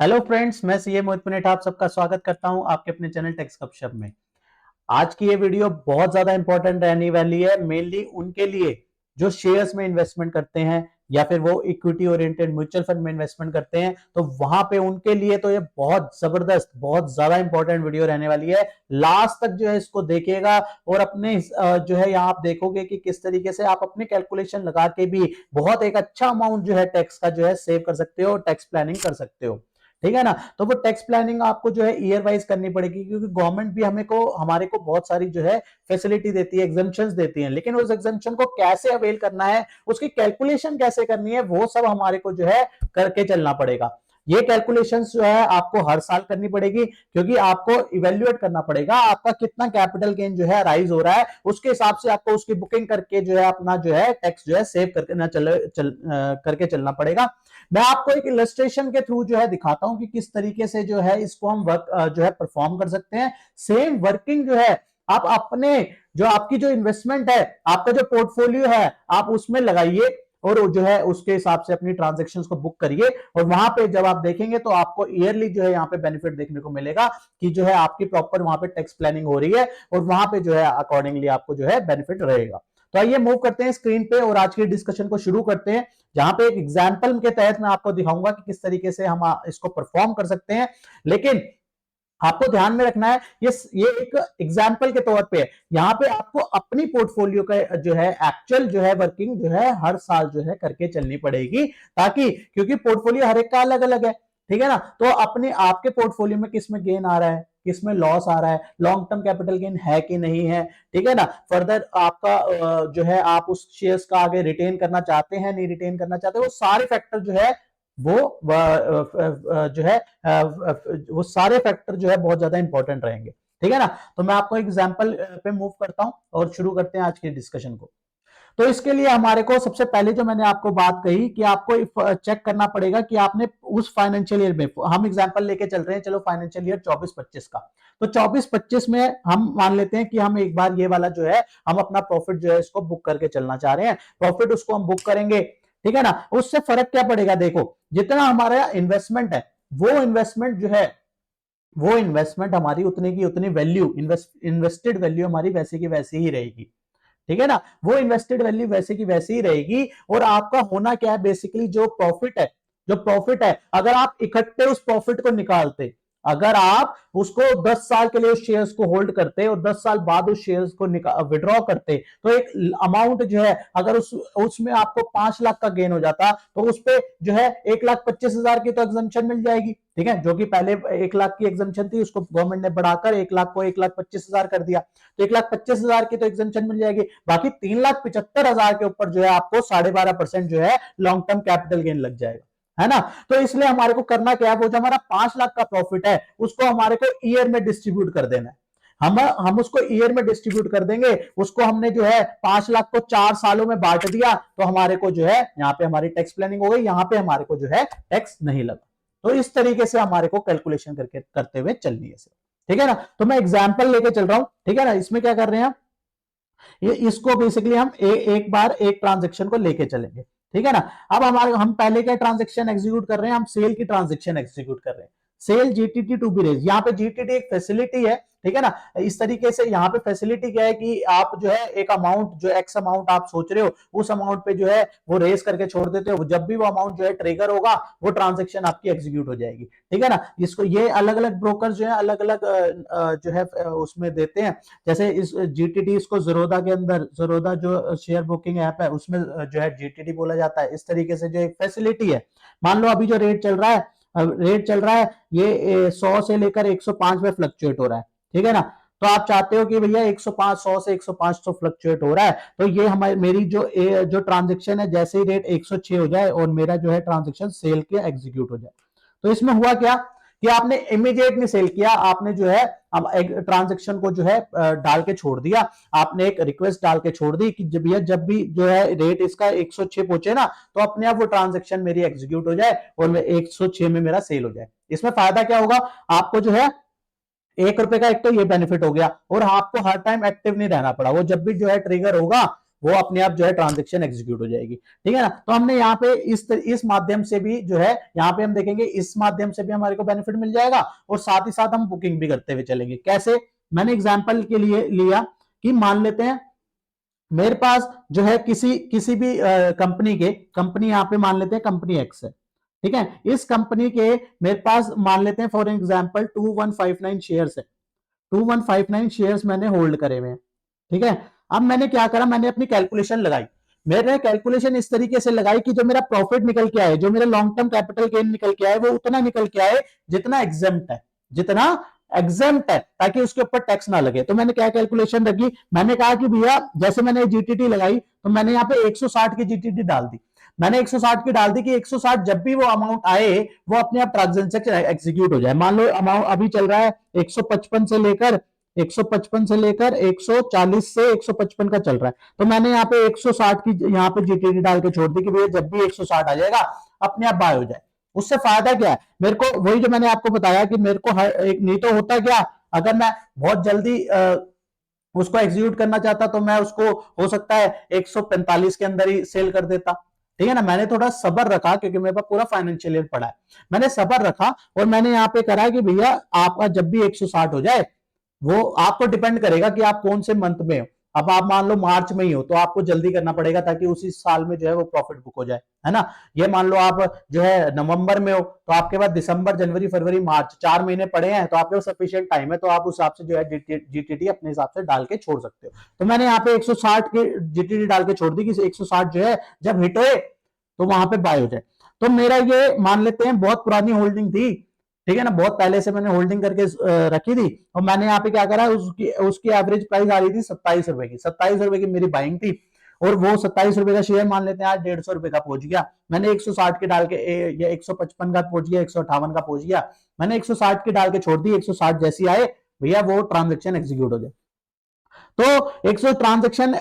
Hello friends, मैं CA मोहित पुनेठा आप सबका स्वागत करता हूं आपके अपने चैनल टेक्स गपशप में। आज की ये वीडियो बहुत ज्यादा इंपॉर्टेंट रहने वाली है, मेनली उनके लिए जो शेयर्स में इन्वेस्टमेंट करते हैं या फिर वो इक्विटी ओरिएंटेड म्यूचुअल फंड में इन्वेस्टमेंट करते हैं, तो वहां पे उनके लिए तो ये बहुत जबरदस्त, बहुत ज्यादा इंपॉर्टेंट वीडियो रहने वाली है। लास्ट तक जो है इसको देखिएगा और अपने जो है यहाँ आप देखोगे कि किस तरीके से आप अपनी कैलकुलेशन लगा के भी बहुत एक अच्छा अमाउंट जो है टैक्स का जो है सेव कर सकते हो, टैक्स प्लानिंग कर सकते हो। ठीक है ना। तो वो टैक्स प्लानिंग आपको जो है ईयर वाइज करनी पड़ेगी, क्योंकि गवर्नमेंट भी हमारे को बहुत सारी जो है फैसिलिटी देती है, एग्जम्पशंस देती है, लेकिन उस एग्जम्पशन को कैसे अवेल करना है, उसकी कैलकुलेशन कैसे करनी है, वो सब हमारे को जो है करके चलना पड़ेगा। ये कैलकुलेशंस जो है आपको हर साल करनी पड़ेगी, क्योंकि आपको इवेल्युएट करना पड़ेगा आपका कितना कैपिटल गेन जो है राइज हो रहा है, उसके हिसाब से आपको उसकी बुकिंग करके जो है अपना जो है टैक्स जो है सेव करके चलना पड़ेगा। मैं आपको एक इलस्ट्रेशन के थ्रू जो है दिखाता हूं कि किस तरीके से जो है इसको हम वर्क जो है परफॉर्म कर सकते हैं। सेम वर्किंग जो है आप अपने जो आपकी जो इन्वेस्टमेंट है, आपका जो पोर्टफोलियो है, आप उसमें लगाइए और जो है उसके हिसाब से अपनी ट्रांजेक्शन्स को बुक करिए। और वहां पे जब आप देखेंगे तो आपको ईयरली जो है यहाँ पे बेनिफिट देखने को मिलेगा कि जो है आपकी प्रॉपर वहां पे टैक्स प्लानिंग हो रही है और वहां पे जो है अकॉर्डिंगली आपको जो है बेनिफिट रहेगा। तो आइए मूव करते हैं स्क्रीन पे और आज की डिस्कशन को शुरू करते हैं, जहां पे एक एग्जाम्पल के तहत मैं आपको दिखाऊंगा कि किस तरीके से हम इसको परफॉर्म कर सकते हैं। लेकिन आपको ध्यान में रखना है ये एक एग्जाम्पल के तौर पे है। यहाँ पे आपको अपनी पोर्टफोलियो का जो है एक्चुअल जो है वर्किंग जो है हर साल जो है करके चलनी पड़ेगी, ताकि क्योंकि पोर्टफोलियो हर एक का अलग अलग है। ठीक है ना। तो अपने आपके पोर्टफोलियो में किस में गेन आ रहा है, किस में लॉस आ रहा है, लॉन्ग टर्म कैपिटल गेन है कि नहीं है। ठीक है ना। फर्दर आपका जो है आप उस शेयर्स का आगे रिटेन करना चाहते हैं, नहीं रिटेन करना चाहते, वो सारे फैक्टर जो है वो जो है वो सारे फैक्टर जो है बहुत ज्यादा इंपॉर्टेंट रहेंगे। ठीक है ना। तो मैं आपको एग्जांपल पे मूव करता हूं और शुरू करते हैं आज की डिस्कशन को। तो इसके लिए हमारे को सबसे पहले जो मैंने आपको बात कही कि आपको चेक करना पड़ेगा कि आपने उस फाइनेंशियल ईयर में, हम एग्जांपल लेके चल रहे हैं, चलो फाइनेंशियल ईयर 24-25 का। तो 24-25 में हम मान लेते हैं कि हम एक बार ये वाला जो है हम अपना प्रॉफिट जो है इसको बुक करके चलना चाह रहे हैं। प्रॉफिट उसको हम बुक करेंगे। ठीक है ना। उससे फर्क क्या पड़ेगा, देखो जितना हमारा इन्वेस्टमेंट है वो इन्वेस्टमेंट जो है वो इन्वेस्टमेंट हमारी उतने की उतनी वैल्यू, इन्वेस्टेड वैल्यू हमारी वैसे की वैसी ही रहेगी। ठीक है ना। वो इन्वेस्टेड वैल्यू वैसे की वैसी ही रहेगी। और आपका होना क्या है, बेसिकली जो प्रॉफिट है अगर आप इकट्ठे उस प्रॉफिट को निकालते, अगर आप उसको 10 साल के लिए उस शेयर्स को होल्ड करते और 10 साल बाद उस शेयर्स को विड्रॉ करते, तो एक अमाउंट जो है अगर उसमें आपको 5 लाख का गेन हो जाता, तो उस पे जो है 1,25,000 की तो एग्जम्पशन मिल जाएगी। ठीक है। जो कि पहले 1 लाख की एग्जम्पशन थी, उसको गवर्नमेंट ने बढ़ाकर 1 लाख को 1,25,000 कर दिया, तो 1,25,000 की तो एग्जम्पशन मिल जाएगी। बाकी 3,75,000 के ऊपर जो है आपको 12.5% जो है लॉन्ग टर्म कैपिटल गेन लग जाएगा, है ना। तो इसलिए हमारे को करना क्या है, वो जो हमारा 5 लाख का प्रॉफिट है उसको हमारे को ईयर में डिस्ट्रीब्यूट कर देना है। हम उसको ईयर में डिस्ट्रीब्यूट कर देंगे। उसको हमने जो है 5 लाख को 4 सालों में बांट दिया, तो हमारे को जो है यहाँ पे हमारी टैक्स प्लानिंग हो गई, यहाँ पे हमारे को जो है टैक्स नहीं लगा। तो इस तरीके से हमारे को कैलकुलेशन करके करते हुए चलनी है। ठीक है ना। तो मैं एग्जाम्पल लेके चल रहा हूं। ठीक है ना। इसमें क्या कर रहे हैं, ये इसको बेसिकली हम एक बार एक ट्रांजेक्शन को लेके चलेंगे। ठीक है ना। अब हम पहले क्या ट्रांजेक्शन एग्जीक्यूट कर रहे हैं, हम सेल की ट्रांजेक्शन एग्जीक्यूट कर रहे हैं। Sell GTT to be raise, यहाँ पे जीटीटी एक फैसिलिटी है। ठीक है ना। इस तरीके से यहाँ पे फैसिलिटी क्या है कि आप जो है एक अमाउंट, जो एक्स अमाउंट आप सोच रहे हो, उस अमाउंट पे जो है वो रेस करके छोड़ देते हो। जब भी वो अमाउंट जो है ट्रिगर होगा, वो ट्रांजेक्शन आपकी एग्जीक्यूट हो जाएगी। ठीक है ना। इसको ये अलग अलग ब्रोकर जो है अलग अलग जो है उसमें देते हैं। जैसे इस जीटीटी, इसको ज़रोदा के अंदर, ज़रोदा जो शेयर बुकिंग ऐप है उसमें जो है जीटीटी बोला जाता है। इस तरीके से जो एक फैसिलिटी है, मान लो अभी जो रेट चल रहा है ये 100 से लेकर 105 में फ्लक्चुएट हो रहा है। ठीक है ना। तो आप चाहते हो कि भैया 105, 100 से 105 तो फ्लक्चुएट हो रहा है, तो ये हमारी मेरी जो ट्रांजेक्शन है, जैसे ही रेट 106 हो जाए और मेरा जो है ट्रांजेक्शन सेल के एग्जीक्यूट हो जाए। तो इसमें हुआ क्या कि आपने इमीडिएट नहीं सेल किया, आपने जो है अब एक ट्रांजेक्शन को जो है डाल के छोड़ दिया। आपने एक रिक्वेस्ट डाल के छोड़ दी कि जब भी जो है रेट इसका 106 पहुंचे ना, तो अपने आप वो ट्रांजेक्शन मेरी एग्जीक्यूट हो जाए और 106 में मेरा सेल हो जाए। इसमें फायदा क्या होगा, आपको जो है 1 रुपए का एक तो ये बेनिफिट हो गया, और आपको हर टाइम एक्टिव नहीं रहना पड़ा। वो जब भी जो है ट्रिगर होगा वो अपने आप जो है ट्रांजेक्शन एग्जीक्यूट हो जाएगी। ठीक है ना। तो हमने यहाँ पे इस माध्यम से भी जो है, यहाँ पे हम देखेंगे इस माध्यम से भी हमारे को बेनिफिट मिल जाएगा, और साथ ही साथ हम बुकिंग भी करते हुए चलेंगे। कैसे? मैंने एग्जाम्पल के लिए लिया कि मान लेते हैं मेरे पास जो है किसी भी कंपनी यहाँ पे मान लेते हैं कंपनी एक्स है। ठीक है। इस कंपनी के मेरे पास मान लेते हैं फॉर एग्जांपल 2159 शेयर्स है। 2159 शेयर्स मैंने होल्ड करे हुए हैं। ठीक है। अब मैंने क्या करा, मैंने अपनी कैलकुलेशन लगाई। मैंने कैलकुलेशन इस तरीके से लगाई कि जो मेरा प्रॉफिट निकल के आए, जो मेरा लॉन्ग टर्म कैपिटल गेन निकल के आए, वो उतना निकल के आए जितना एग्जेम्प्ट है, जितना एग्जेम्प्ट है, ताकि उसके ऊपर टैक्स ना लगे। तो मैंने क्या कैलकुलेशन रखी, मैंने कहा कि भैया जैसे मैंने जीटीटी लगाई, तो मैंने यहाँ पे 160 की जीटीटी डाल दी। मैंने 160 की डाल दी कि 160 जब भी वो अमाउंट आए, वो अपने आप ट्रांजेक्शन एग्जीक्यूट हो जाए। मान लो अमाउंट अभी चल रहा है 155 से लेकर 140 से 155 का चल रहा है, तो मैंने यहाँ पे 160 की यहाँ पे जीटीटी डाल के छोड़ दी कि भैया जब भी 160 आ जाएगा अपने आप बाय हो जाए। उससे फायदा क्या है मेरे को, वही जो मैंने आपको बताया कि मेरे को हर एक, नहीं तो होता क्या, अगर मैं बहुत जल्दी उसको एग्जीक्यूट करना चाहता तो मैं उसको हो सकता है 145 के अंदर ही सेल कर देता। ठीक है ना। मैंने थोड़ा सबर रखा क्योंकि मेरे पास पूरा फाइनेंशियल ईयर पड़ा है। मैंने सबर रखा और मैंने यहाँ पे करा कि भैया आपका जब भी 160 हो जाए, वो आपको डिपेंड करेगा कि आप कौन से मंथ में हो। अब आप मान लो मार्च में ही हो तो आपको जल्दी करना पड़ेगा ताकि उसी साल में जो है वो प्रॉफिट बुक हो जाए, है ना। ये मान लो आप जो है नवंबर में हो तो आपके पास दिसंबर, जनवरी, फरवरी, मार्च 4 महीने पड़े हैं, तो आपके पास सफिशिएंट टाइम है, तो आप उस हिसाब से जो है जीटीटी अपने हिसाब से डाल के छोड़ सकते हो। तो मैंने यहाँ पे 160 की जीटीटी डाल के छोड़ दी कि 160 जो है जब हिट होए तो वहां पे बाय हो जाए। तो मेरा ये मान लेते हैं बहुत पुरानी होल्डिंग थी। ठीक है ना। बहुत पहले से मैंने होल्डिंग करके रखी थी, और मैंने यहाँ पे क्या करा, उसकी उसकी एवरेज प्राइस आ रही थी 27 रुपए की। 27 रुपए की मेरी बाइंग थी, और वो 27 रुपए का शेयर मान लेते हैं आज 150 रुपए का पहुंच गया। मैंने 160 के डाल के या 155 का पहुंच गया, 158 का पहुंच गया, मैंने 160 के डाल के छोड़ दी। 160 जैसी आए भैया वो ट्रांजेक्शन एग्जीक्यूट हो जाए। तो 100 ट्रांजेक्शन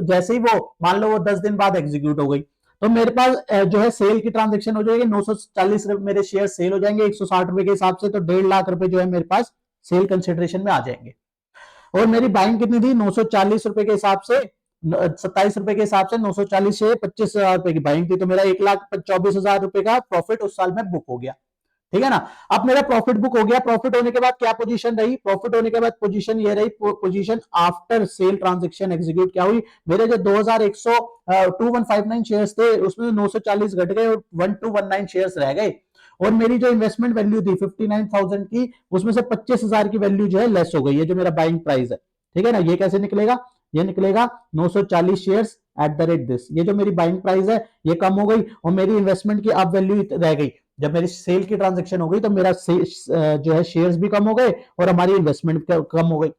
जैसे ही वो मान लो वो 10 दिन बाद एग्जीक्यूट हो गई, तो मेरे पास जो है सेल की ट्रांजेक्शन हो जाएगी। 940 मेरे शेयर सेल हो जाएंगे 160 रुपए के हिसाब से, तो 1.5 लाख रुपए जो है मेरे पास सेल कंसिडरेशन में आ जाएंगे। और मेरी बाइंग कितनी थी, 940 रुपए के हिसाब से, 27 रुपए के हिसाब से 940 से 25,000 रुपए की बाइंग थी, तो मेरा 1,24,000 रुपए का प्रॉफिट उस साल में बुक हो गया। ठीक है ना। अब मेरा प्रॉफिट बुक हो गया। प्रॉफिट होने के बाद क्या पोजीशन रही, प्रॉफिट होने के बाद पोजीशन ये रही, position after sale transaction execute क्या हुई, मेरे जो 2159 शेयर्स थे उसमें 940 घट गए और 1219 शेयर्स रह गए, और मेरी जो इन्वेस्टमेंट वैल्यू थी 59,000 की, उसमें से 25,000 की वैल्यू जो है लेस हो गई है, जो मेरा बाइंग प्राइस है। ठीक है ना। ये कैसे निकलेगा, ये निकलेगा 940 shares at the rate this, ये जो मेरी बाइंग प्राइस है ये कम हो गई, और मेरी इन्वेस्टमेंट की अब वैल्यू रह गई। जब मेरी सेल की ट्रांजैक्शन हो गई तो मेरा जो है शेयर्स भी कम हो गए और हमारी इन्वेस्टमेंट कम हो गई।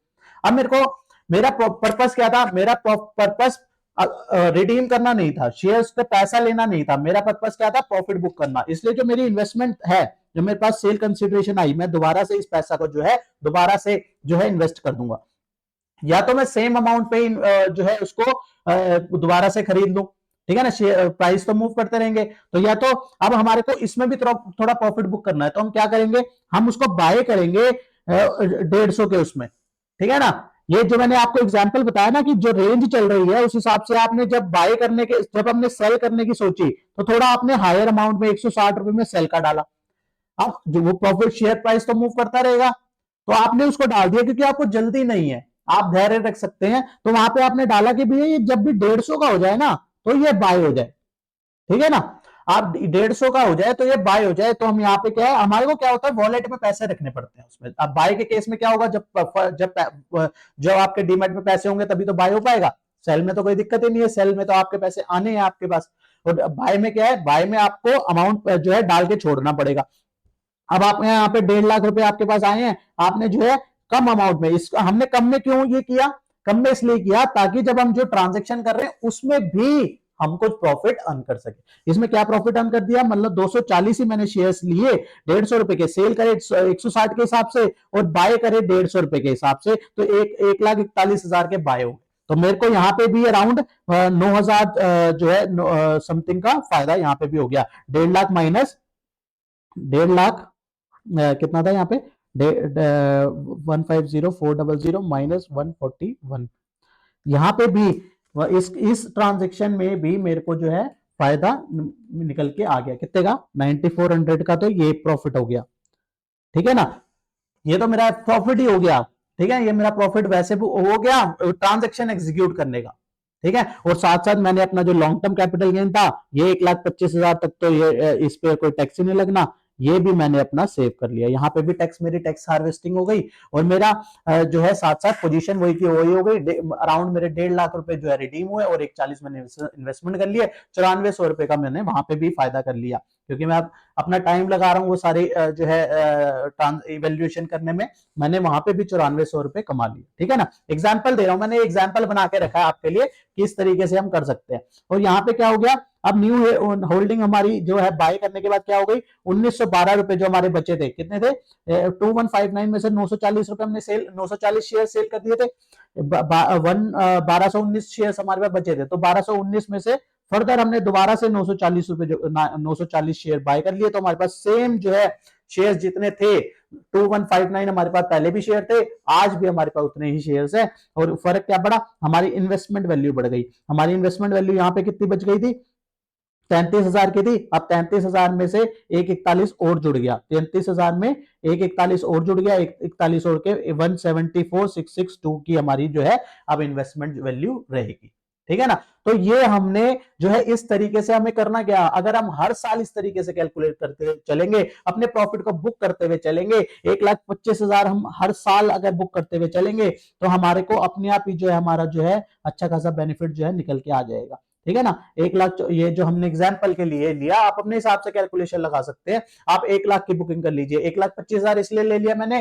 अब मेरे को, मेरा पर्पस क्या था, मेरा पर्पस रिडीम करना नहीं था, शेयर्स पे पैसा लेना नहीं था, मेरा पर्पस क्या था, प्रॉफिट बुक करना। इसलिए जो मेरी इन्वेस्टमेंट है, जो मेरे पास सेल कंसिडरेशन आई, मैं दोबारा से इस पैसा को जो है दोबारा से जो है इन्वेस्ट कर दूंगा, या तो मैं सेम अमाउंट पे जो है उसको दोबारा से खरीद लूं। ठीक है ना। प्राइस तो मूव करते रहेंगे, तो या तो अब हमारे को इसमें भी थोड़ा प्रॉफिट बुक करना है, तो हम क्या करेंगे, हम उसको बाय करेंगे 150 के उसमें। ठीक है ना। ये जो मैंने आपको एग्जांपल बताया ना कि जो रेंज चल रही है उस हिसाब से आपने जब बाय करने के, जब हमने सेल करने की सोची, तो थोड़ा आपने हायर अमाउंट में 160 रुपए में सेल का डाला। अब जो वो प्रॉफिट शेयर प्राइस तो मूव करता रहेगा, तो आपने उसको डाल दिया क्योंकि आपको जल्दी नहीं है, आप धैर्य रख सकते हैं, तो वहां पे आपने डाला कि भैया ये जब भी 150 का हो जाए ना तो ये बाय हो जाए। ठीक है ना। आप 150 का हो जाए तो ये बाय हो जाए, तो हम यहाँ पे क्या है, हमारे को क्या होता है, वॉलेट में पैसे रखने पड़ते हैं उसमें। अब बाय के केस में क्या होगा, जब आपके डीमेट में पैसे होंगे तभी तो बाय हो पाएगा। सेल में तो कोई दिक्कत ही नहीं है, सेल में तो आपके पैसे आने हैं आपके पास। और बाय में क्या है, बाय में आपको अमाउंट जो है डाल के छोड़ना पड़ेगा। अब आप यहाँ पे 1.5 लाख रुपए आपके पास आए हैं, आपने जो है कम अमाउंट में, इसका हमने कम में क्यों ये किया, कम में इसलिए किया ताकि जब हम जो ट्रांजेक्शन कर रहे हैं उसमें भी हम कुछ प्रॉफिट अर्न कर सके। इसमें क्या प्रॉफिट अर्न कर दिया, मतलब 240 ही मैंने शेयर्स लिए 150 रुपए के, सेल करे 160 के हिसाब से और बाय करे 150 रुपए के हिसाब से, तो 1,41,000 के बाय हो। तो मेरे को यहाँ पे भी अराउंड 9,000 जो है समथिंग का फायदा यहाँ पे भी हो गया। 1.5 लाख माइनस 1.5 लाख कितना था यहाँ पे, 150,400 माइनस 141, यहाँ पे भी इस ट्रांजेक्शन में भी मेरे को जो है फायदा निकल के आ गया। कितने का? 9400 का। तो ये प्रॉफिट हो गया, ठीक है ना। ये तो मेरा प्रॉफिट ही हो गया, ठीक है। ये मेरा प्रॉफिट वैसे भी हो गया ट्रांजेक्शन एग्जीक्यूट करने का, ठीक है। और साथ साथ मैंने अपना जो लॉन्ग टर्म कैपिटल गेन था, ये 1,25,000 तक तो ये इस पे कोई टैक्स ही नहीं लगना, ये भी मैंने अपना सेव कर लिया। यहाँ पे भी टैक्स, मेरी टैक्स हार्वेस्टिंग हो गई। और मेरा जो है साथ साथ पोजीशन वही की वही हो गई। अराउंड मेरे 1.5 लाख रुपए जो है रिडीम हुए और 1,40 मैंने इन्वेस्टमेंट कर लिए। 9400 रुपए का मैंने वहां पे भी फायदा कर लिया, क्योंकि मैं अपना टाइम लगा रहा हूँ वो सारी जो है इवेल्युएशन करने में। मैंने वहां पे भी 9400 रुपए कमा लिए, ठीक है ना। एग्जाम्पल दे रहा हूं, मैंने एग्जाम्पल बना के रखा है आपके लिए कि इस तरीके से हम कर सकते हैं। और यहाँ पे क्या हो गया, अब न्यू होल्डिंग हमारी जो है बाय करने के बाद क्या हो गई, 1912 रुपए जो हमारे बचे थे, कितने थे, 2159 में से 940 रुपए हमने सेल, 940 शेयर सेल कर दिए थे। 1219 शेयर हमारे पास बचे थे, तो 1219 में से फर्दर हमने दोबारा से 940 रुपए जो 940 शेयर बाय कर लिए। तो हमारे पास सेम जो है शेयर जितने थे, 2159 हमारे पास पहले भी शेयर थे, आज भी हमारे पास उतने ही शेयर्स है। और फर्क क्या पड़ा, हमारी इन्वेस्टमेंट वैल्यू बढ़ गई। हमारी इन्वेस्टमेंट वैल्यू यहाँ पे कितनी बच गई थी, 33,000 की थी। अब 33,000 में से 141 और जुड़ गया, 33,000 में 141 और जुड़ गया, 141 और के 174,662 की हमारी जो है अब इन्वेस्टमेंट वैल्यू रहेगी, ठीक है ना। तो ये हमने जो है इस तरीके से हमें करना क्या, अगर हम हर साल इस तरीके से कैलकुलेट करते चलेंगे, अपने प्रॉफिट को बुक करते हुए चलेंगे, 1,25,000 हम हर साल अगर बुक करते हुए चलेंगे, तो हमारे को अपने आप ही जो है हमारा जो है अच्छा खासा बेनिफिट जो है निकल के आ जाएगा, ठीक है ना। 1 लाख, ये जो हमने एग्जाम्पल के लिए लिया, आप अपने हिसाब से कैलकुलेशन लगा सकते हैं। आप 1 लाख की बुकिंग कर लीजिए, 1,25,000 इसलिए ले लिया मैंने,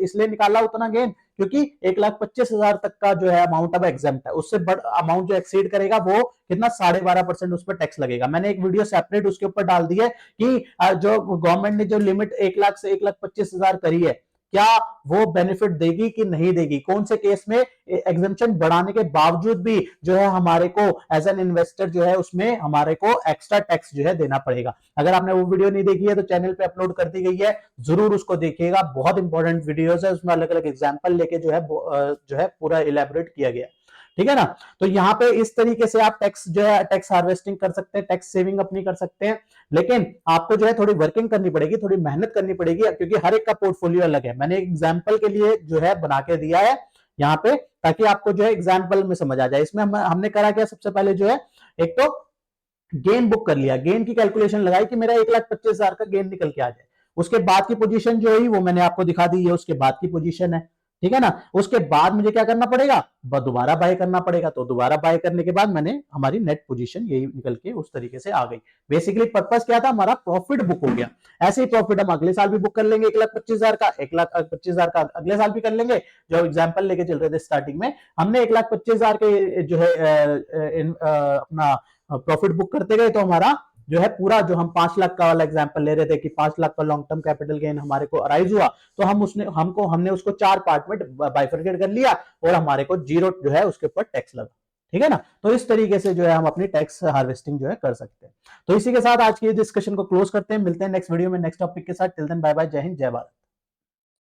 इसलिए निकाला उतना गेन क्योंकि 1,25,000 तक का जो है अमाउंट अब एग्जाम्प्ट है। उससे बड़ा अमाउंट जो एक्सीड करेगा वो कितना, 12.5% उस पर टैक्स लगेगा। मैंने एक वीडियो सेपरेट उसके ऊपर डाल दी है कि जो गवर्नमेंट ने जो लिमिट 1 लाख से 1,25,000 करी है, क्या वो बेनिफिट देगी कि नहीं देगी, कौन से केस में एग्जेम्पशन बढ़ाने के बावजूद भी जो है हमारे को एज एन इन्वेस्टर जो है उसमें हमारे को एक्स्ट्रा टैक्स जो है देना पड़ेगा। अगर आपने वो वीडियो नहीं देखी है तो चैनल पे अपलोड कर दी गई है, जरूर उसको देखिएगा। बहुत इंपॉर्टेंट वीडियोस है, उसमें अलग अलग एग्जाम्पल लेके जो है पूरा इलेबोरेट किया गया, ठीक है ना। तो यहाँ पे इस तरीके से आप टैक्स जो है टैक्स हार्वेस्टिंग कर सकते हैं, टैक्स सेविंग अपनी कर सकते हैं। लेकिन आपको जो है थोड़ी वर्किंग करनी पड़ेगी, थोड़ी मेहनत करनी पड़ेगी, क्योंकि हर एक का पोर्टफोलियो अलग है। मैंने एक एग्जाम्पल के लिए जो है बना के दिया है यहाँ पे, ताकि आपको जो है एग्जाम्पल में समझ आ जाए। इसमें हमने करा क्या, सबसे पहले जो है एक तो गेन बुक कर लिया, गेन की कैलकुलेशन लगाई कि मेरा 1,25,000 का गेन निकल के आ जाए। उसके बाद की पोजीशन जो है वो मैंने आपको दिखा दी है, उसके बाद की पोजीशन है, ठीक है ना। उसके बाद मुझे क्या करना पड़ेगा, दोबारा बाय करना पड़ेगा। तो दोबारा बाय करने के बाद मैंने हमारी नेट पोजीशन यही निकल के उस तरीके से आ गई। बेसिकली पर्पस क्या था, हमारा प्रॉफिट बुक हो गया। ऐसे ही प्रॉफिट हम अगले साल भी बुक कर लेंगे, 1,25,000 का, 1,25,000 का अगले साल भी कर लेंगे। जो एग्जाम्पल लेके चल रहे थे स्टार्टिंग में, हमने 1,25,000 के जो है अपना प्रॉफिट बुक करते गए, तो हमारा जो है पूरा, जो हम 5 लाख का वाला एग्जांपल ले रहे थे कि 5 लाख का लॉन्ग टर्म कैपिटल गेन हमारे को अराइज हुआ, तो हमने उसको 4 पार्ट में बाइफरकेट कर लिया और हमारे को 0 जो है उसके ऊपर टैक्स लगा, ठीक है ना। तो इस तरीके से जो है हम अपनी टैक्स हार्वेस्टिंग जो है कर सकते हैं। तो इसी के साथ आज की डिस्कशन को क्लोज करते हैं, मिलते हैं नेक्स्ट वीडियो में नेक्स्ट टॉपिक के साथ। टिल देन बाय बाय, जय हिंद, जय भारत।